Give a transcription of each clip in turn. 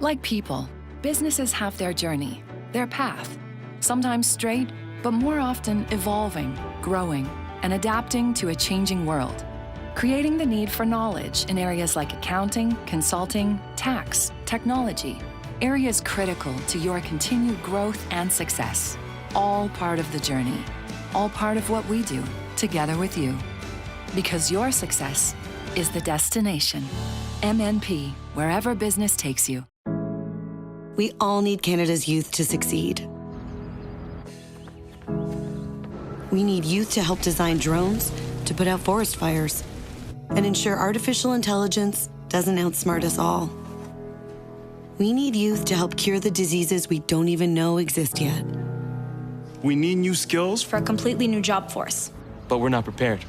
Like people, businesses have their journey, their path, sometimes straight, but more often evolving, growing, and adapting to a changing world, creating the need for knowledge in areas like accounting, consulting, tax, technology, areas critical to your continued growth and success. All part of the journey, all part of what we do together with you. Because your success is the destination. MNP, wherever business takes you. We all need Canada's youth to succeed. We need youth to help design drones to put out forest fires and ensure artificial intelligence doesn't outsmart us all. We need youth to help cure the diseases we don't even know exist yet. We need new skills for a completely new job force. But we're not prepared.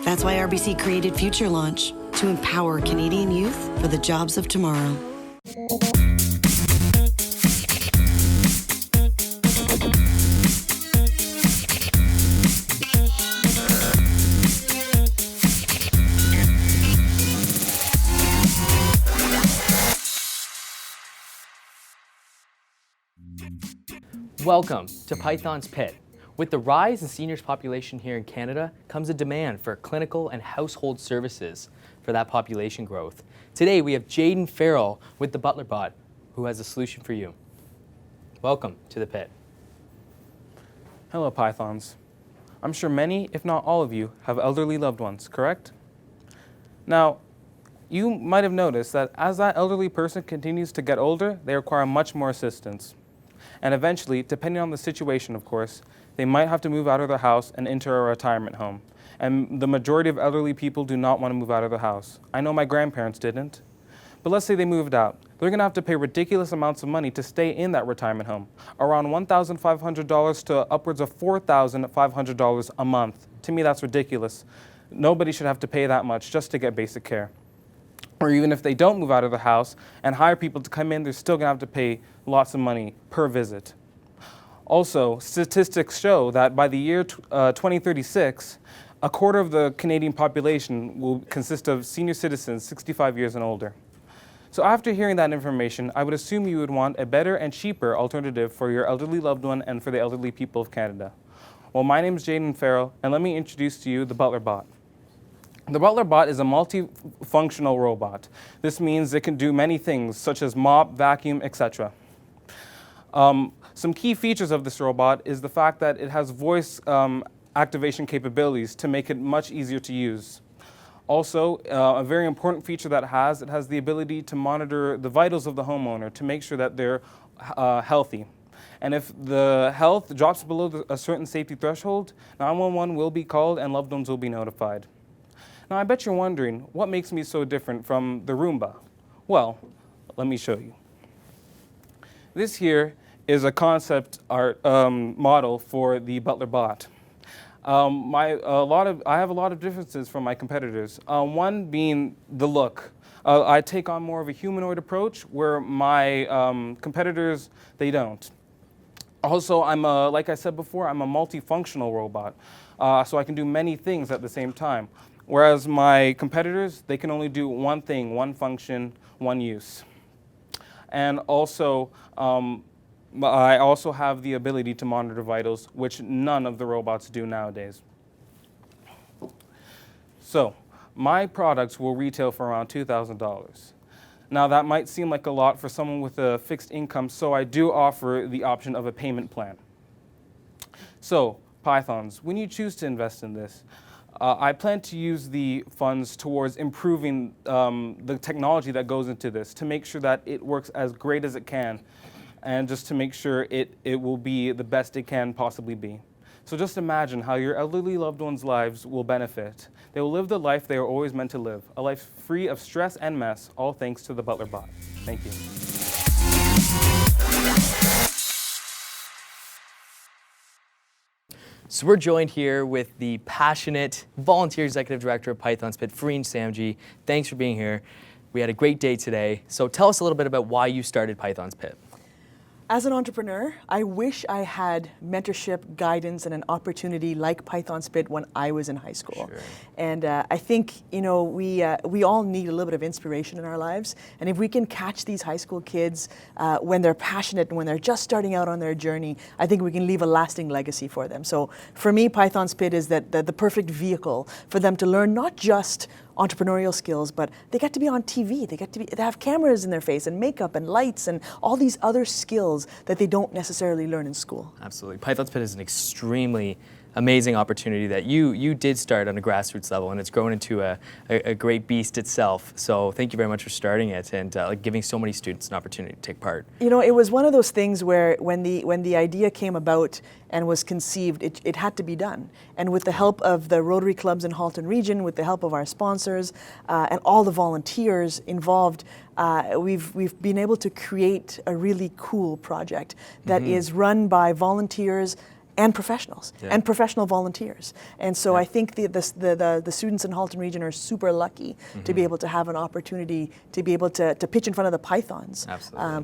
That's why RBC created Future Launch, to empower Canadian youth for the jobs of tomorrow. Welcome to Python's Pit. With the rise in seniors population here in Canada comes a demand for clinical and household services for that population growth. Today we have Jadon Farell with the Butler Bot, who has a solution for you. Welcome to the Pit. Hello, Pythons. I'm sure many, if not all of you, have elderly loved ones, correct? Now, you might have noticed that as that elderly person continues to get older, they require much more assistance. And eventually, depending on the situation, of course, they might have to move out of their house and enter a retirement home. And the majority of elderly people do not want to move out of the house. I know my grandparents didn't. But let's say they moved out. They're going to have to pay ridiculous amounts of money to stay in that retirement home, around $1,500 to upwards of $4,500 a month. To me, that's ridiculous. Nobody should have to pay that much just to get basic care. Or even if they don't move out of the house and hire people to come in, they're still going to have to pay lots of money per visit. Also, statistics show that by the year 2036, a quarter of the Canadian population will consist of senior citizens 65 years and older. So after hearing that information, I would assume you would want a better and cheaper alternative for your elderly loved one and for the elderly people of Canada. Well, my name is Jadon Farell, and let me introduce to you the Butler Bot. The Butler Bot is a multifunctional robot. This means it can do many things, such as mop, vacuum, etc. Some key features of this robot is the fact that it has voice activation capabilities to make it much easier to use. Also, a very important feature that it has the ability to monitor the vitals of the homeowner to make sure that they're healthy. And if the health drops below a certain safety threshold, 911 will be called and loved ones will be notified. Now, I bet you're wondering, what makes me so different from the Roomba? Well, let me show you. This here is a concept art model for the Butler Bot. I have a lot of differences from my competitors. One being the look. I take on more of a humanoid approach, where my competitors, they don't. Also, like I said before, I'm a multifunctional robot, so I can do many things at the same time. Whereas my competitors, they can only do one thing, one function, one use. And also, I also have the ability to monitor vitals, which none of the robots do nowadays. So, my products will retail for around $2,000. Now, that might seem like a lot for someone with a fixed income, so I do offer the option of a payment plan. So, Pythons, when you choose to invest in this, I plan to use the funds towards improving the technology that goes into this to make sure that it works as great as it can, and just to make sure it will be the best it can possibly be. So just imagine how your elderly loved ones' lives will benefit. They will live the life they are always meant to live, a life free of stress and mess, all thanks to the Butler Bot. Thank you. So we're joined here with the passionate volunteer executive director of Python's Pit, Fareen Samji. Thanks for being here. We had a great day today. So tell us a little bit about why you started Python's Pit. As an entrepreneur, I wish I had mentorship, guidance, and an opportunity like Python Spit when I was in high school. Sure. And I think we all need a little bit of inspiration in our lives. And if we can catch these high school kids when they're passionate and when they're just starting out on their journey, I think we can leave a lasting legacy for them. So for me, Python Spit is the perfect vehicle for them to learn not just entrepreneurial skills, but they get to be on TV. They have cameras in their face and makeup and lights and all these other skills that they don't necessarily learn in school. Absolutely. Python Spit is an extremely amazing opportunity that you did start on a grassroots level, and it's grown into a great beast itself. So thank you very much for starting it and giving so many students an opportunity to take part. You know, it was one of those things where when the idea came about and was conceived, it had to be done. And with the help of the Rotary clubs in Halton Region, with the help of our sponsors and all the volunteers involved, we've been able to create a really cool project that is run by volunteers and professionals and professional volunteers. And so I think the students in Halton Region are super lucky to be able to have an opportunity to be able to pitch in front of the Pythons,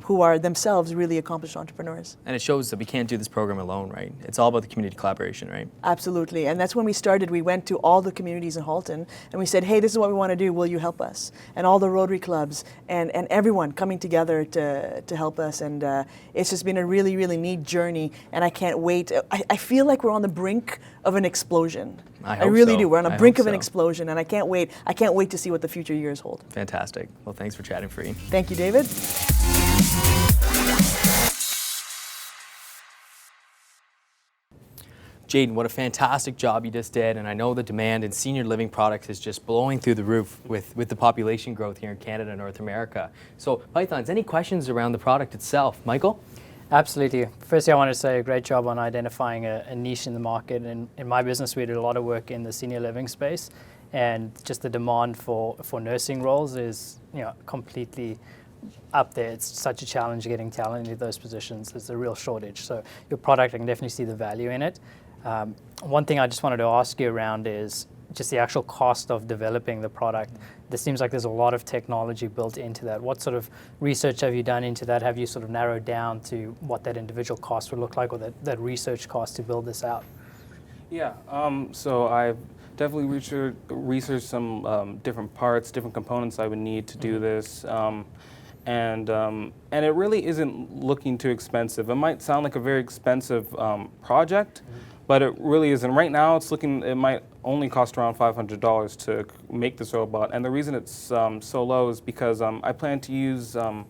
who are themselves really accomplished entrepreneurs. And it shows that we can't do this program alone, right? It's all about the community collaboration, right? Absolutely. And that's when we started. We went to all the communities in Halton and we said, hey, this is what we want to do. Will you help us? And all the Rotary clubs and everyone coming together to help us. And it's just been a really, really neat journey. And I can't wait. I feel like we're on the brink of an explosion. I really do. We're on the brink of an explosion, and I can't wait. I can't wait to see what the future years hold. Fantastic. Well, thanks for chatting, Free. Thank you, David. Jadon, what a fantastic job you just did, and I know the demand in senior living products is just blowing through the roof with the population growth here in Canada and North America. So, Pythons, any questions around the product itself? Michael? Absolutely. Firstly, I want to say a great job on identifying a niche in the market. And in my business, we did a lot of work in the senior living space, and just the demand for nursing roles is completely up there. It's such a challenge getting talent into those positions. There's a real shortage. So your product, I can definitely see the value in it. One thing I just wanted to ask you around is just the actual cost of developing the product. There seems like there's a lot of technology built into that. What sort of research have you done into that? Have you sort of narrowed down to what that individual cost would look like, or that research cost to build this out? Yeah, so I've definitely researched some different parts, different components I would need to do this. And it really isn't looking too expensive. It might sound like a very expensive project, but it really isn't. Right now, it might only cost around $500 to make this robot. And the reason it's so low is because I plan to use a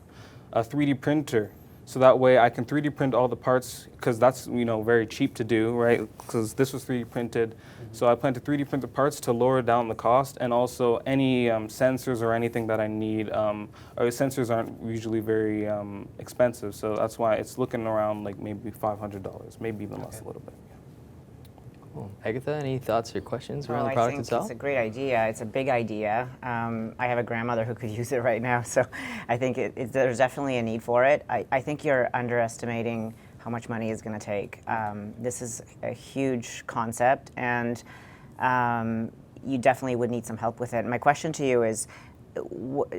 3D printer. So that way I can 3D print all the parts, because that's very cheap to do, right? Because this was 3D printed. So I plan to 3D print the parts to lower down the cost, and also any sensors or anything that I need. Sensors aren't usually very expensive, so that's why it's looking around like maybe $500, maybe even less a little bit. Cool. Agatha, any thoughts or questions around the product itself? It's a great idea. It's a big idea. I have a grandmother who could use it right now, so I think there's definitely a need for it. I think you're underestimating how much money it's going to take. This is a huge concept, and you definitely would need some help with it. My question to you is,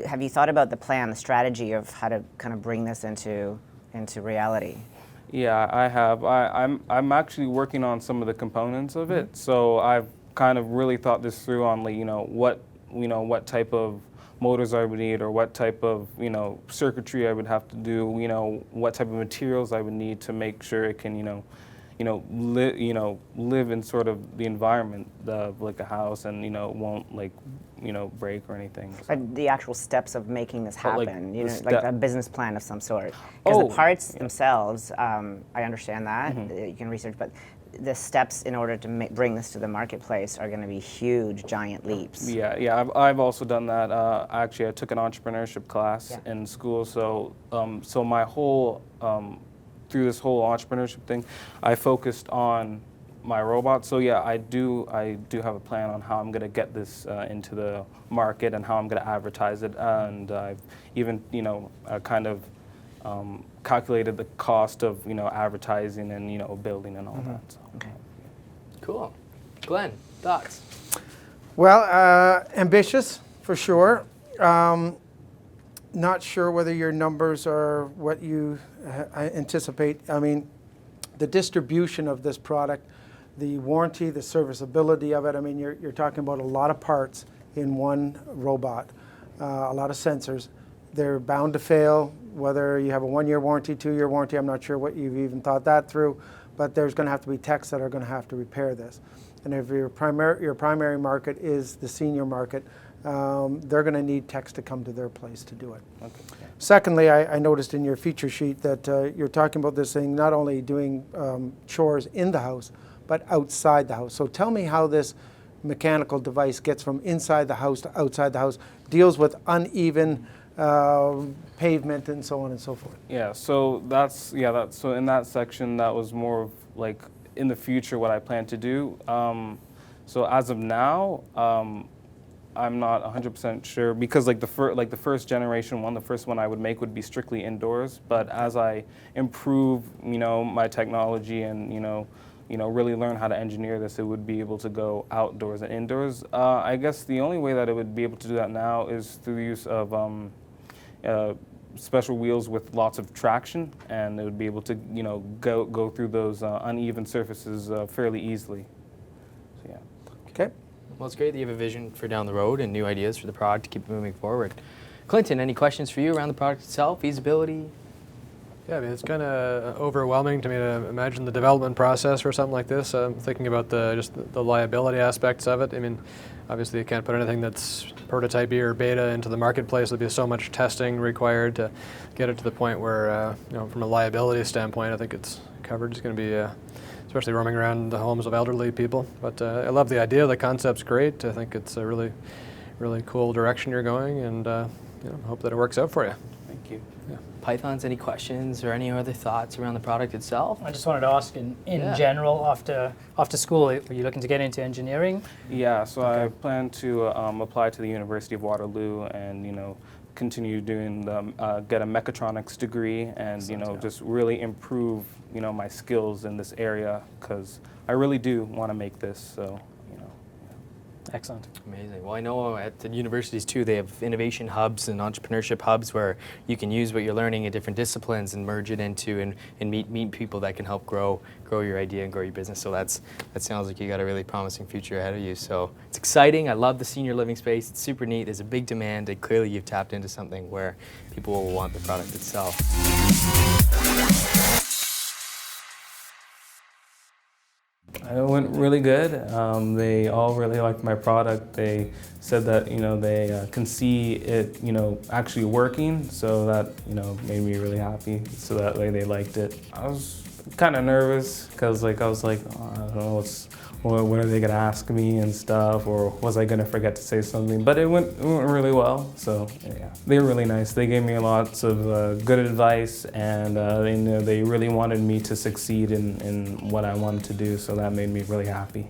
have you thought about the plan, the strategy of how to kind of bring this into reality? Yeah, I have. I'm actually working on some of the components of it, so I've kind of really thought this through on what type of motors I would need, or what type of circuitry I would have to do, what type of materials I would need to make sure it can live in sort of the environment of like a house, and won't break or anything. So. But the actual steps of making this happen, like a business plan of some sort. Because the parts themselves, I understand that, you can research, but the steps in order to bring this to the marketplace are going to be huge, giant leaps. Yeah. I've also done that. Actually, I took an entrepreneurship class in school, so my whole through this whole entrepreneurship thing, I focused on my robot. So yeah, I do have a plan on how I'm going to get this into the market and how I'm going to advertise it, and I've even kind of calculated the cost of advertising and building and all that. So. Okay. Cool. Glenn, thoughts? Well, ambitious for sure. not sure whether your numbers are what you anticipate. I mean, the distribution of this product, the warranty, the serviceability of it, I mean, you're talking about a lot of parts in one robot, a lot of sensors. They're bound to fail, whether you have a 1-year warranty, 2-year warranty, I'm not sure what you've even thought that through, but there's going to have to be techs that are going to have to repair this. And if your primary market is the senior market, they're going to need techs to come to their place to do it. Okay. Secondly, I noticed in your feature sheet that you're talking about this thing not only doing chores in the house, but outside the house. So tell me how this mechanical device gets from inside the house to outside the house, deals with uneven pavement and so on and so forth. Yeah, so so in that section, that was more of like in the future what I plan to do. So as of now, I'm not 100% sure because like the first generation one, the first one I would make would be strictly indoors. But as I improve, my technology and really learn how to engineer this, it would be able to go outdoors and indoors. I guess the only way that it would be able to do that now is through the use of special wheels with lots of traction, and it would be able to go through those uneven surfaces fairly easily. So yeah. Okay. Well, it's great that you have a vision for down the road and new ideas for the product to keep moving forward. Clinton, any questions for you around the product itself, feasibility? Yeah, I mean, it's kind of overwhelming to me to imagine the development process for something like this. I'm thinking about just the liability aspects of it. I mean, obviously you can't put anything that's prototype-y or beta into the marketplace. There'll be so much testing required to get it to the point where, from a liability standpoint, I think it's covered. It's going to be, especially roaming around the homes of elderly people. But I love the idea. The concept's great. I think it's a really, really cool direction you're going, and hope that it works out for you. Thank you. Yeah. Pythons, any questions or any other thoughts around the product itself? I just wanted to ask, in general, after school, are you looking to get into engineering? Yeah, so I plan to apply to the University of Waterloo and continue doing get a mechatronics degree and just really improve my skills in this area because I really do want to make this. So Excellent. Amazing. Well, I know at the universities too, they have innovation hubs and entrepreneurship hubs where you can use what you're learning in different disciplines and merge it into and meet people that can help grow your idea and grow your business. So that sounds like you got a really promising future ahead of you. So it's exciting. I love the senior living space. It's super neat. There's a big demand, and clearly you've tapped into something where people will want the product itself. It went really good. They all really liked my product. They said that they can see it actually working, so that made me really happy. So that way they liked it. I was kind of nervous because I was like, oh, I don't know what are they gonna ask me and stuff, or was I gonna forget to say something? But it went really well. So yeah, they were really nice. They gave me lots of good advice, and they really wanted me to succeed in what I wanted to do. So that made me really happy.